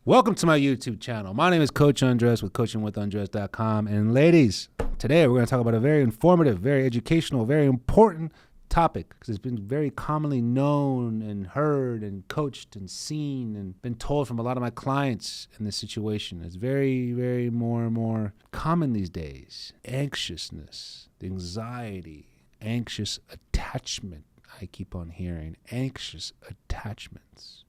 Welcome to my YouTube channel. My name is Coach Andres with coachingwithandres.com. And ladies, today we're going to talk about a very informative, very educational, very important topic because it's been very commonly known and heard and coached and seen and been told from a lot of my clients in this situation. It's very, very more and more common these days. Anxiousness, anxiety, anxious attachment. I keep on hearing anxious attachments.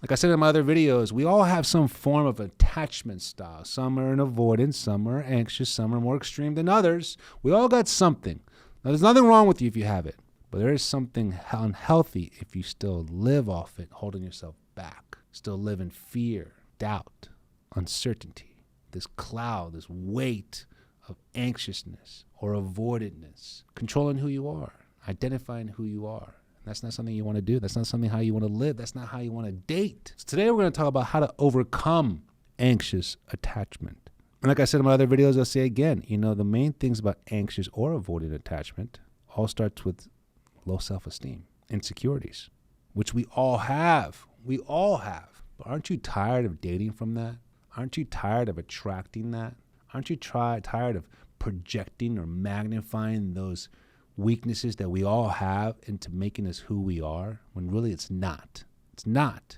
Like I said in my other videos, we all have some form of attachment style. Some are in avoidance, some are anxious, some are more extreme than others. We all got something. Now, there's nothing wrong with you if you have it, but there is something unhealthy if you still live off it, holding yourself back, still live in fear, doubt, uncertainty, this cloud, this weight of anxiousness or avoidedness, controlling who you are, identifying who you are. That's not something you want to do. That's not something how you want to live. That's not how you want to date. So today we're going to talk about how to overcome anxious attachment. And like I said in my other videos, I'll say again, the main things about anxious or avoidant attachment all starts with low self-esteem, insecurities, which we all have. We all have. But aren't you tired of dating from that? Aren't you tired of attracting that? Aren't you tired of projecting or magnifying those weaknesses that we all have into making us who we are, when really it's not. It's not.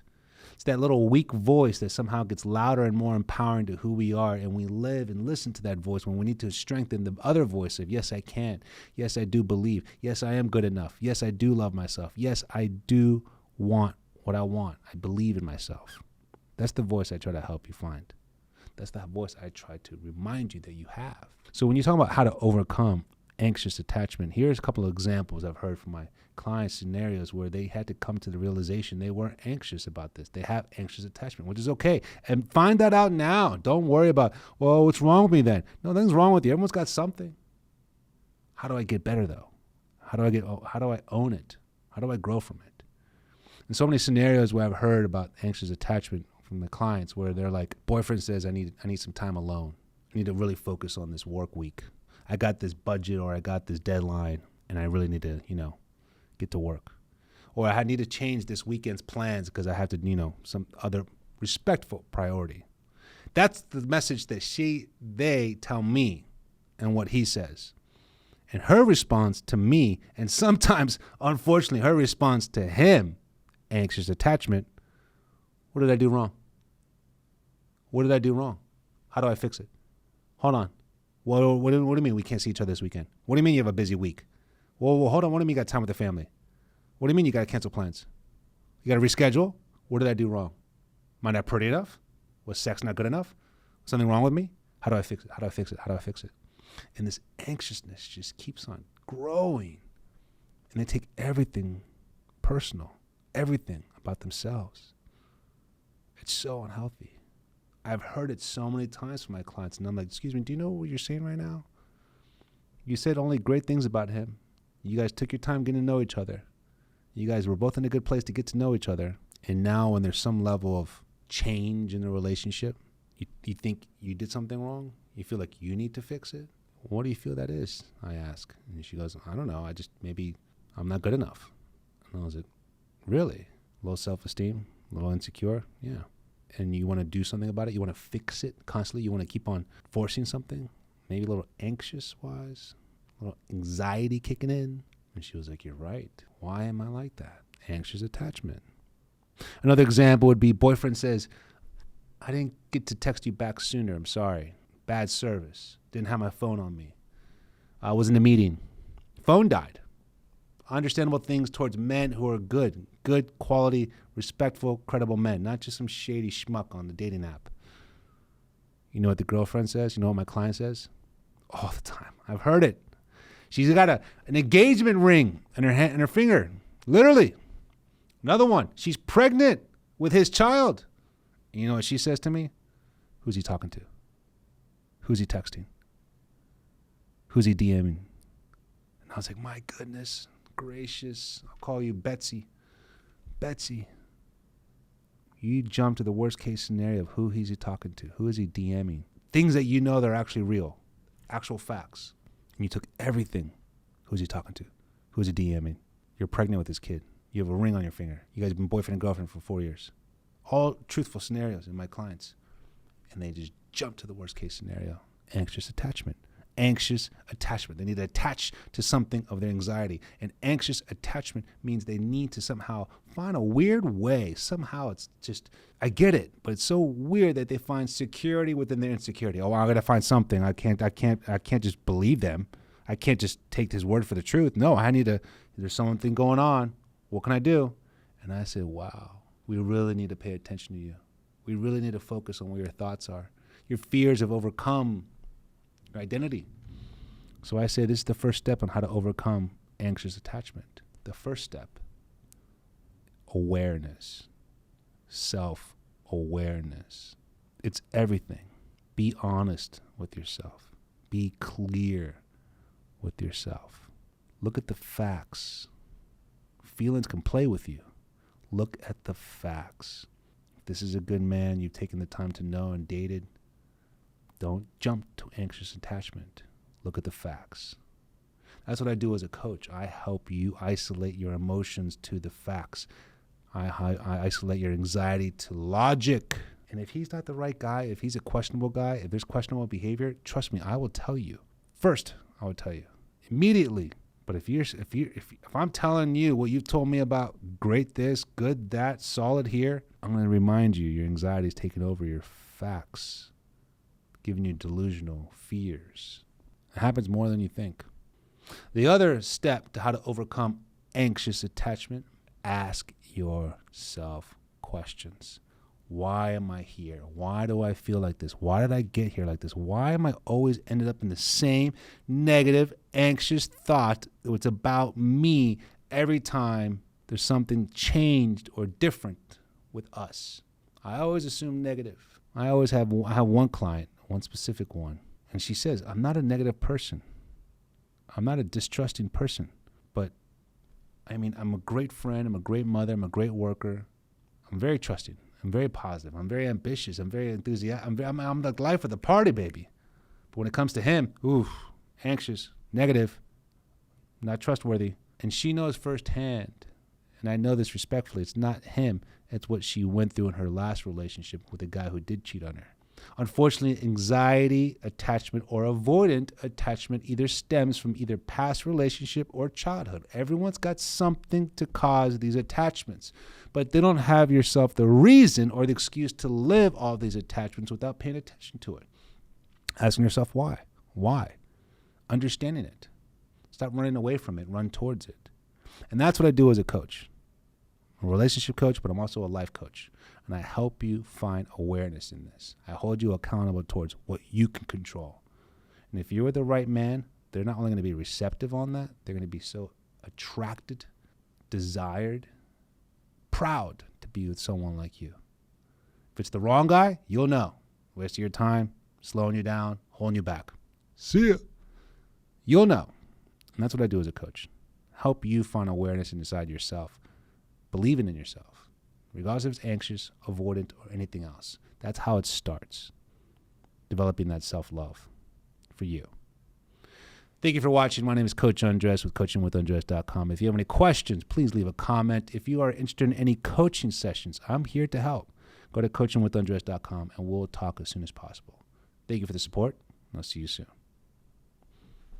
It's that little weak voice that somehow gets louder and more empowering to who we are, and we live and listen to that voice when we need to strengthen the other voice of, yes, I can. Yes, I do believe. Yes, I am good enough. Yes, I do love myself. Yes, I do want what I want. I believe in myself. That's the voice I try to help you find. That's the voice I try to remind you that you have. So when you talk about how to overcome anxious attachment, here's a couple of examples I've heard from my clients, scenarios where they had to come to the realization they weren't anxious about this. They have anxious attachment, which is okay. And find that out now. Don't worry about, well, what's wrong with me then? No, nothing's wrong with you. Everyone's got something. How do I get better though? How do I own it? How do I grow from it? And so many scenarios where I've heard about anxious attachment from the clients where they're like, boyfriend says, I need some time alone. I need to really focus on this work week. I got this budget or I got this deadline and I really need to, get to work. Or I need to change this weekend's plans because I have to, some other respectful priority. That's the message that they tell me and what he says. And her response to me, and sometimes, unfortunately, her response to him, anxious attachment, what did I do wrong? What did I do wrong? How do I fix it? Hold on. Well, what do you mean we can't see each other this weekend? What do you mean you have a busy week? Well, hold on. What do you mean you got time with the family? What do you mean you got to cancel plans? You got to reschedule? What did I do wrong? Am I not pretty enough? Was sex not good enough? Something wrong with me? How do I fix it? How do I fix it? How do I fix it? And this anxiousness just keeps on growing. And they take everything personal, everything about themselves. It's so unhealthy. I've heard it so many times from my clients, and I'm like, excuse me, do you know what you're saying right now? You said only great things about him. You guys took your time getting to know each other. You guys were both in a good place to get to know each other. And now when there's some level of change in the relationship, you think you did something wrong? You feel like you need to fix it? What do you feel that is? I ask. And she goes, I don't know. Maybe I'm not good enough. And I was like, really? Low self-esteem? A little insecure? Yeah. And you want to do something about it? You want to fix it constantly? You want to keep on forcing something? Maybe a little anxious-wise? A little anxiety kicking in? And she was like, you're right. Why am I like that? Anxious attachment. Another example would be boyfriend says, I didn't get to text you back sooner. I'm sorry. Bad service. Didn't have my phone on me. I was in a meeting. Phone died. Understandable things towards men who are good quality, respectful, credible men, not just some shady schmuck on the dating app. You know what the girlfriend says? You know what my client says? All the time. I've heard it. She's got an engagement ring in her finger, literally. Another one. She's pregnant with his child. And you know what she says to me? Who's he talking to? Who's he texting? Who's he DMing? And I was like, my goodness gracious, I'll call you Betsy. Betsy, you jump to the worst case scenario of who is he talking to? Who is he DMing? Things that you know that are actually real, actual facts. And you took everything. Who's he talking to? Who's he DMing? You're pregnant with this kid. You have a ring on your finger. You guys have been boyfriend and girlfriend for 4 years. all truthful scenarios in my clients. And they just jump to the worst case scenario. Anxious attachment. Anxious attachment. They need to attach to something of their anxiety. And anxious attachment means they need to somehow find a weird way. Somehow it's just, I get it, but it's so weird that they find security within their insecurity. Oh, I'm going to find something. I can't just believe them. I can't just take his word for the truth. No, there's something going on. What can I do? And I said, wow, we really need to pay attention to you. We really need to focus on where your thoughts are. Your fears have overcome your identity. So I say this is the first step on how to overcome anxious attachment. The first step, awareness, self-awareness. It's everything. Be honest with yourself. Be clear with yourself. Look at the facts. Feelings can play with you. Look at the facts. If this is a good man you've taken the time to know and dated, don't jump to anxious attachment. Look at the facts. That's what I do as a coach. I help you isolate your emotions to the facts. I isolate your anxiety to logic. And if he's not the right guy, if he's a questionable guy, if there's questionable behavior, trust me, I will tell you. First, I will tell you immediately. But if I'm telling you what you've told me about great this, good that, solid here, I'm going to remind you your anxiety is taking over your facts, giving you delusional fears. It happens more than you think. The other step to how to overcome anxious attachment, ask yourself questions. Why am I here? Why do I feel like this? Why did I get here like this? Why am I always ended up in the same negative, anxious thought? It's about me every time there's something changed or different with us. I always assume negative. I have one client, one specific one, and she says, I'm not a negative person. I'm not a distrusting person, but I'm a great friend. I'm a great mother. I'm a great worker. I'm very trusting. I'm very positive. I'm very ambitious. I'm very enthusiastic. I'm the life of the party, baby. But when it comes to him, anxious, negative, not trustworthy. And she knows firsthand, and I know this respectfully, it's not him. It's what she went through in her last relationship with the guy who did cheat on her. Unfortunately, anxiety, attachment, or avoidant attachment either stems from either past relationship or childhood. Everyone's got something to cause these attachments, but they don't have yourself the reason or the excuse to live all these attachments without paying attention to it. Asking yourself why. Why? Understanding it. Stop running away from it. Run towards it. And that's what I do as a coach. I'm a relationship coach, but I'm also a life coach. And I help you find awareness in this. I hold you accountable towards what you can control. And if you're the right man, they're not only going to be receptive on that, they're going to be so attracted, desired, proud to be with someone like you. If it's the wrong guy, you'll know. Wasting your time, slowing you down, holding you back. See ya. You'll know. And that's what I do as a coach. Help you find awareness inside yourself. Believing in yourself. Regardless if it's anxious, avoidant, or anything else. That's how it starts. Developing that self-love for you. Thank you for watching. My name is Coach Andres with coachingwithandres.com. If you have any questions, please leave a comment. If you are interested in any coaching sessions, I'm here to help. Go to coachingwithandres.com and we'll talk as soon as possible. Thank you for the support. I'll see you soon.